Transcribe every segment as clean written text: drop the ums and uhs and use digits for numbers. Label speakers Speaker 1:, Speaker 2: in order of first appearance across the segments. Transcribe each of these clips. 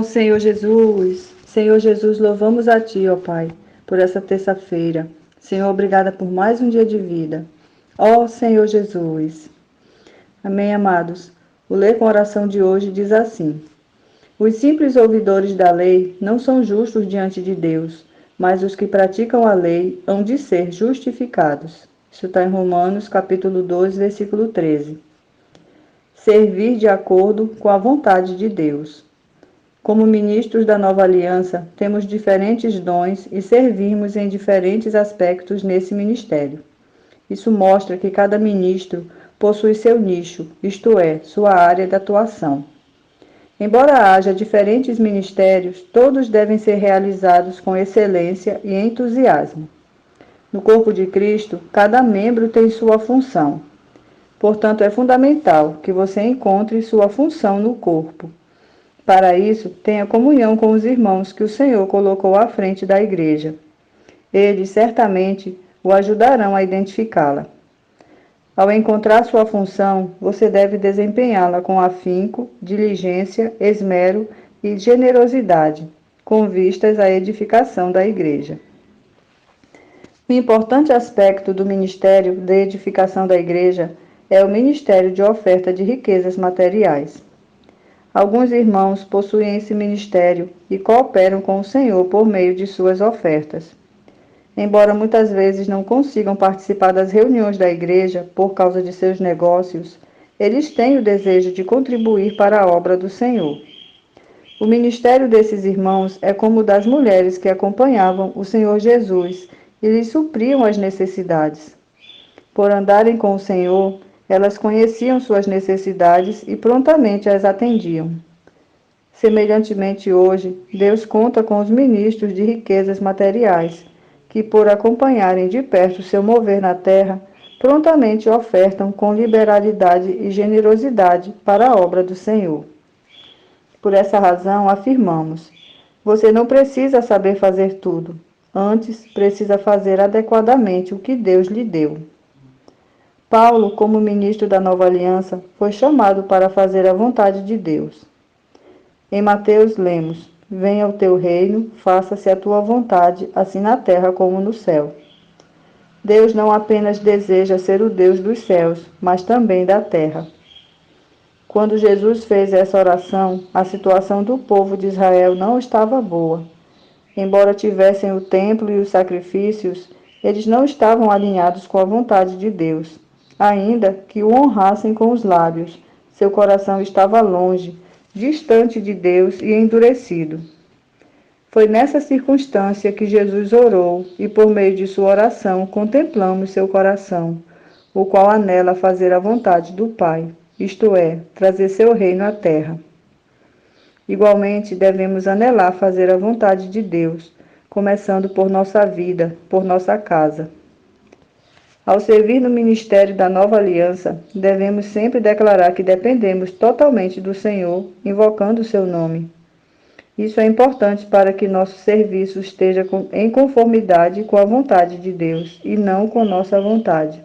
Speaker 1: Senhor Jesus, louvamos a Ti, ó Pai, por essa terça-feira. Senhor, obrigada por mais um dia de vida. Ó Senhor Jesus. Amém, amados. O ler com oração de hoje diz assim: Os simples ouvidores da lei não são justos diante de Deus, mas os que praticam a lei hão de ser justificados. Isso está em Romanos, capítulo 12, versículo 13. Servir de acordo com a vontade de Deus. Como ministros da nova aliança, temos diferentes dons e servimos em diferentes aspectos nesse ministério. Isso mostra que cada ministro possui seu nicho, isto é, sua área de atuação. Embora haja diferentes ministérios, todos devem ser realizados com excelência e entusiasmo. No corpo de Cristo, cada membro tem sua função. Portanto, é fundamental que você encontre sua função no corpo. Para isso, tenha comunhão com os irmãos que o Senhor colocou à frente da igreja. Eles certamente o ajudarão a identificá-la. Ao encontrar sua função, você deve desempenhá-la com afinco, diligência, esmero e generosidade, com vistas à edificação da igreja. Um importante aspecto do ministério de edificação da igreja é o ministério de oferta de riquezas materiais. Alguns irmãos possuem esse ministério e cooperam com o Senhor por meio de suas ofertas. Embora muitas vezes não consigam participar das reuniões da igreja por causa de seus negócios, eles têm o desejo de contribuir para a obra do Senhor. O ministério desses irmãos é como o das mulheres que acompanhavam o Senhor Jesus e lhes supriam as necessidades. Por andarem com o Senhor, elas conheciam suas necessidades e prontamente as atendiam. Semelhantemente hoje, Deus conta com os ministros de riquezas materiais, que por acompanharem de perto seu mover na terra, prontamente ofertam com liberalidade e generosidade para a obra do Senhor. Por essa razão, afirmamos: você não precisa saber fazer tudo, antes precisa fazer adequadamente o que Deus lhe deu. Paulo, como ministro da nova aliança, foi chamado para fazer a vontade de Deus. Em Mateus lemos: Venha o teu reino, faça-se a tua vontade, assim na terra como no céu. Deus não apenas deseja ser o Deus dos céus, mas também da terra. Quando Jesus fez essa oração, a situação do povo de Israel não estava boa. Embora tivessem o templo e os sacrifícios, eles não estavam alinhados com a vontade de Deus. Ainda que o honrassem com os lábios, seu coração estava longe, distante de Deus e endurecido. Foi nessa circunstância que Jesus orou e, por meio de sua oração, contemplamos seu coração, o qual anela fazer a vontade do Pai, isto é, trazer seu reino à terra. Igualmente, devemos anelar fazer a vontade de Deus, começando por nossa vida, por nossa casa. Ao servir no ministério da nova aliança, devemos sempre declarar que dependemos totalmente do Senhor, invocando o seu nome. Isso é importante para que nosso serviço esteja em conformidade com a vontade de Deus e não com nossa vontade.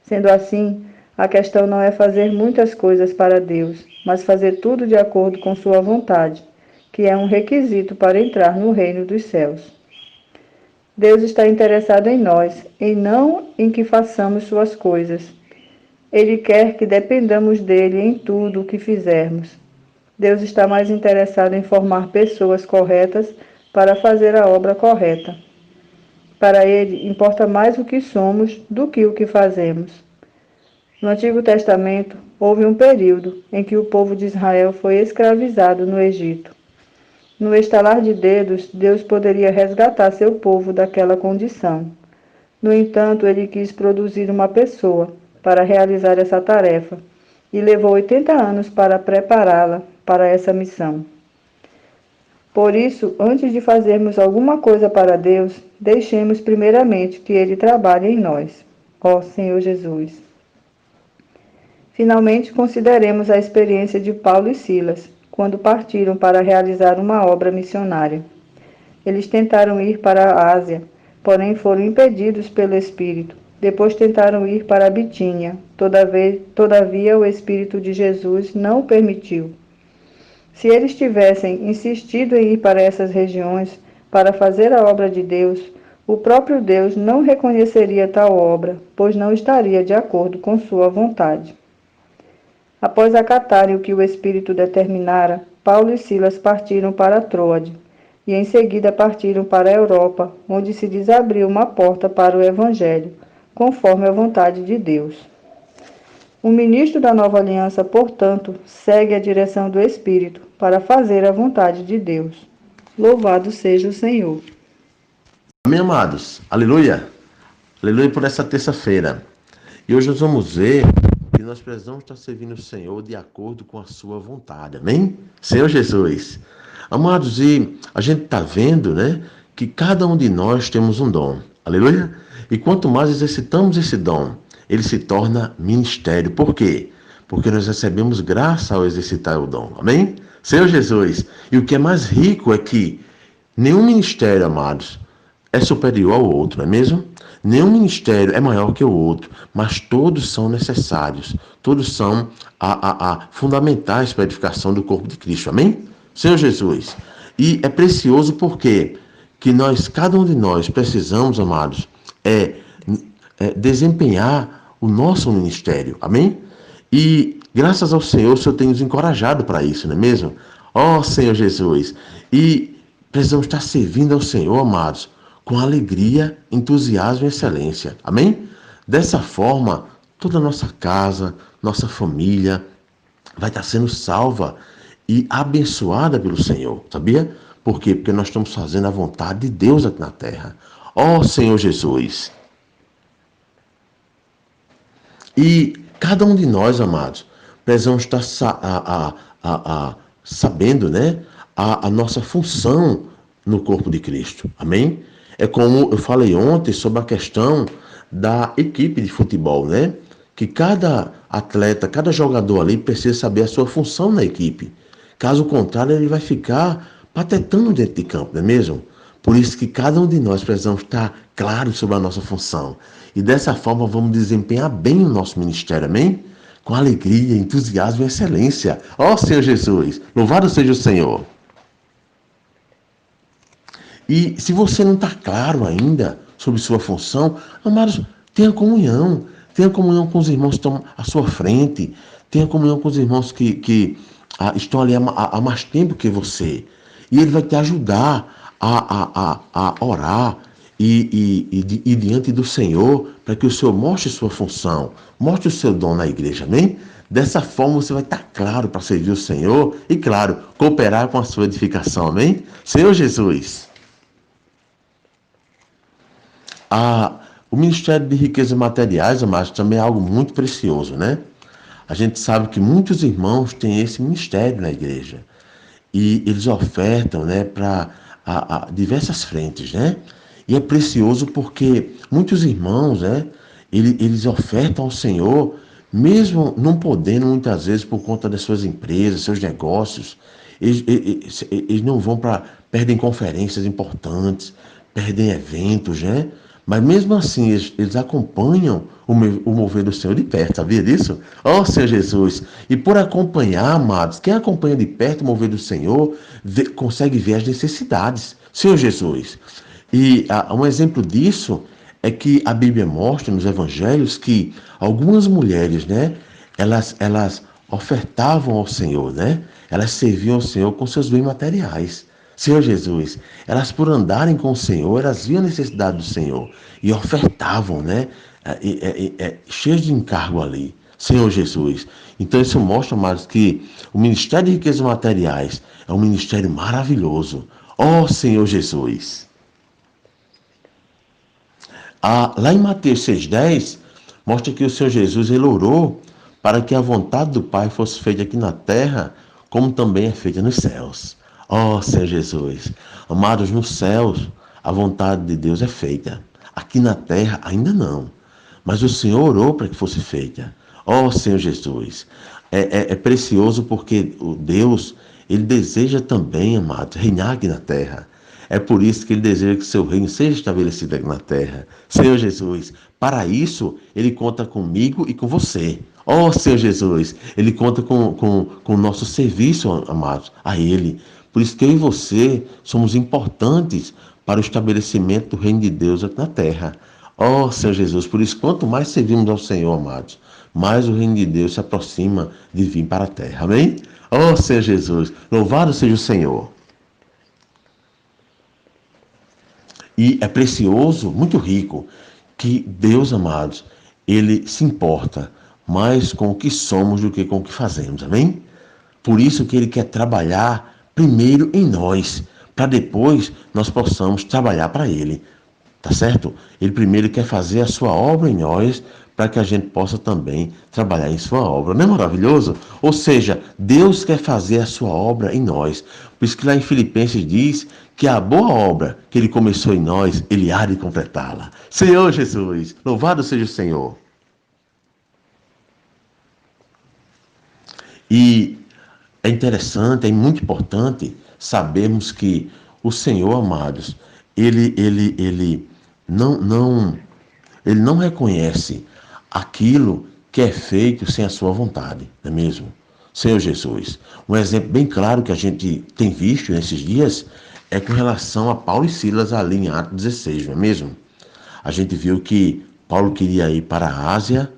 Speaker 1: Sendo assim, a questão não é fazer muitas coisas para Deus, mas fazer tudo de acordo com sua vontade, que é um requisito para entrar no reino dos céus. Deus está interessado em nós, e não em que façamos suas coisas. Ele quer que dependamos dele em tudo o que fizermos. Deus está mais interessado em formar pessoas corretas para fazer a obra correta. Para ele, importa mais o que somos do que o que fazemos. No Antigo Testamento, houve um período em que o povo de Israel foi escravizado no Egito. No estalar de dedos, Deus poderia resgatar seu povo daquela condição. No entanto, ele quis produzir uma pessoa para realizar essa tarefa e levou 80 anos para prepará-la para essa missão. Por isso, antes de fazermos alguma coisa para Deus, deixemos primeiramente que Ele trabalhe em nós. Ó Senhor Jesus. Finalmente, consideremos a experiência de Paulo e Silas, quando partiram para realizar uma obra missionária. Eles tentaram ir para a Ásia, porém foram impedidos pelo Espírito. Depois tentaram ir para a Bitínia, todavia o Espírito de Jesus não o permitiu. Se eles tivessem insistido em ir para essas regiões para fazer a obra de Deus, o próprio Deus não reconheceria tal obra, pois não estaria de acordo com sua vontade. Após acatarem o que o Espírito determinara, Paulo e Silas partiram para Troade, e em seguida partiram para a Europa, onde se lhes abriu uma porta para o Evangelho, conforme a vontade de Deus. O ministro da Nova Aliança, portanto, segue a direção do Espírito para fazer a vontade de Deus. Louvado seja o Senhor.
Speaker 2: Amém, amados. Aleluia. Aleluia por essa terça-feira. E hoje nós vamos ver que nós precisamos estar servindo o Senhor de acordo com a sua vontade. Amém? Senhor Jesus. Amados, e a gente está vendo, né, que cada um de nós temos um dom. Aleluia. E quanto mais exercitamos esse dom, ele se torna ministério. Por quê? Porque nós recebemos graça ao exercitar o dom. Amém? Senhor Jesus. E o que é mais rico é que nenhum ministério, amados, é superior ao outro, não é mesmo? Nenhum ministério é maior que o outro, mas todos são necessários, todos são fundamentais para a edificação do corpo de Cristo, amém? Senhor Jesus. E é precioso porque que nós, cada um de nós, precisamos, amados, desempenhar o nosso ministério, amém? E graças ao Senhor, o Senhor tem nos encorajado para isso, não é mesmo? Ó Senhor Jesus. E precisamos estar servindo ao Senhor, amados, com alegria, entusiasmo e excelência. Amém? Dessa forma, toda a nossa casa, nossa família vai estar sendo salva e abençoada pelo Senhor. Sabia? Por quê? Porque nós estamos fazendo a vontade de Deus aqui na terra. Ó Senhor Jesus. E cada um de nós, amados, precisamos estar sabendo, né, a nossa função no corpo de Cristo. Amém? É como eu falei ontem sobre a questão da equipe de futebol, né? Que cada atleta, cada jogador ali precisa saber a sua função na equipe. Caso contrário, ele vai ficar patetando dentro de campo, não é mesmo? Por isso que cada um de nós precisamos estar claro sobre a nossa função. E dessa forma vamos desempenhar bem o nosso ministério, amém? Com alegria, entusiasmo e excelência. Ó Senhor Jesus, louvado seja o Senhor. E se você não está claro ainda sobre sua função, amados, tenha comunhão com os irmãos que estão à sua frente, tenha comunhão com os irmãos que estão ali há mais tempo que você. E ele vai te ajudar a orar e diante do Senhor, para que o Senhor mostre sua função, mostre o seu dom na igreja, amém? Dessa forma você vai estar claro para servir o Senhor e, claro, cooperar com a sua edificação, amém? Senhor Jesus. O Ministério de Riquezas Materiais, amados, também é algo muito precioso, né? A gente sabe que muitos irmãos têm esse ministério na igreja. E eles ofertam, né, para diversas frentes, né? E é precioso porque muitos irmãos, né, eles ofertam ao Senhor, mesmo não podendo, muitas vezes, por conta das suas empresas, seus negócios. Eles não vão perdem conferências importantes, perdem eventos, né? Mas mesmo assim, eles acompanham o mover do Senhor de perto, sabia disso? Ó Senhor Jesus! E por acompanhar, amados, quem acompanha de perto o mover do Senhor, consegue ver as necessidades. Senhor Jesus! E um exemplo disso é que a Bíblia mostra nos evangelhos que algumas mulheres, né, elas ofertavam ao Senhor, né? Elas serviam ao Senhor com seus bens materiais. Senhor Jesus, elas por andarem com o Senhor, elas viam a necessidade do Senhor e ofertavam, né? Cheias de encargo ali. Senhor Jesus. Então isso mostra, amados, que o Ministério de Riquezas Materiais é um ministério maravilhoso. Ó Senhor Jesus. Lá em Mateus 6,10, mostra que o Senhor Jesus, ele orou para que a vontade do Pai fosse feita aqui na terra, como também é feita nos céus. Ó Senhor Jesus, amados, nos céus a vontade de Deus é feita. Aqui na terra ainda não. Mas o Senhor orou para que fosse feita. Ó Senhor Jesus, é precioso porque o Deus, ele deseja também, amados, reinar aqui na terra. É por isso que ele deseja que seu reino seja estabelecido aqui na terra. Senhor Jesus, para isso, ele conta comigo e com você. Ó Senhor Jesus, Ele conta com o nosso serviço, amados, a Ele. Por isso que eu e você somos importantes para o estabelecimento do reino de Deus aqui na terra. Ó Senhor Jesus, por isso quanto mais servimos ao Senhor, amados, mais o reino de Deus se aproxima de vir para a terra. Amém? Ó Senhor Jesus, louvado seja o Senhor. E é precioso, muito rico, que Deus, amados, Ele se importa mais com o que somos do que com o que fazemos, amém? Por isso que Ele quer trabalhar primeiro em nós, para depois nós possamos trabalhar para Ele, tá certo? Ele primeiro quer fazer a sua obra em nós, para que a gente possa também trabalhar em sua obra. Não é maravilhoso? Ou seja, Deus quer fazer a sua obra em nós. Por isso que lá em Filipenses diz que a boa obra que Ele começou em nós, Ele há de completá-la. Senhor Jesus, louvado seja o Senhor. E é interessante, é muito importante sabermos que o Senhor, amados, ele não reconhece aquilo que é feito sem a sua vontade, não é mesmo? Senhor Jesus, um exemplo bem claro que a gente tem visto nesses dias é com relação a Paulo e Silas ali em Atos 16, não é mesmo? A gente viu que Paulo queria ir para a Ásia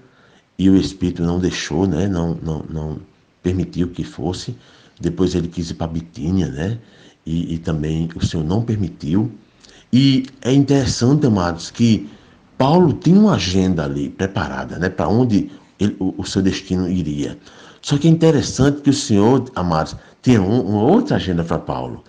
Speaker 2: e o Espírito não deixou, né? Não permitiu que fosse. Depois ele quis ir para Bitínia, né? E também o Senhor não permitiu. E é interessante, amados, que Paulo tinha uma agenda ali preparada, né? Para onde o seu destino iria. Só que é interessante que o Senhor, amados, tinha uma outra agenda para Paulo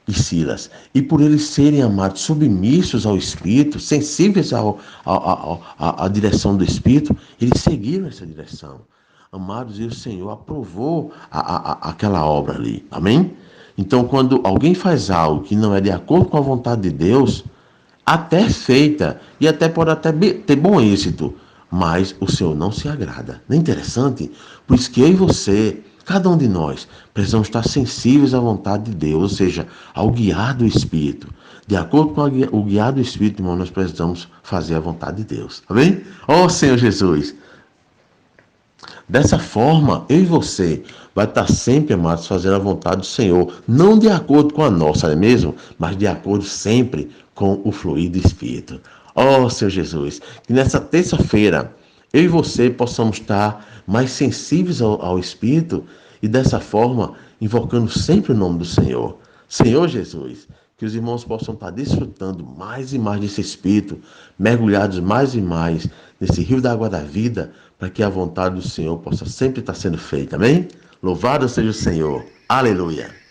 Speaker 2: e Silas. E por eles serem, amados, submissos ao Espírito, sensíveis à direção do Espírito, eles seguiram essa direção. Amados, e o Senhor aprovou aquela obra ali. Amém? Então, quando alguém faz algo que não é de acordo com a vontade de Deus, até feita, e até pode até ter bom êxito, mas o Senhor não se agrada. Não é interessante? Por isso que eu e você, cada um de nós, precisamos estar sensíveis à vontade de Deus, ou seja, ao guiar do Espírito. De acordo com o guiar do Espírito, irmão, nós precisamos fazer a vontade de Deus. Amém? Ó Senhor Jesus! Dessa forma, eu e você vai estar sempre, amados, fazendo a vontade do Senhor, não de acordo com a nossa, não é mesmo? Mas de acordo sempre com o fluir do Espírito. Ó Senhor Jesus, que nessa terça-feira eu e você possamos estar mais sensíveis ao Espírito e dessa forma invocando sempre o nome do Senhor. Senhor Jesus, que os irmãos possam estar desfrutando mais e mais desse Espírito, mergulhados mais e mais nesse rio da água da vida, para que a vontade do Senhor possa sempre estar sendo feita. Amém? Louvado seja o Senhor. Aleluia.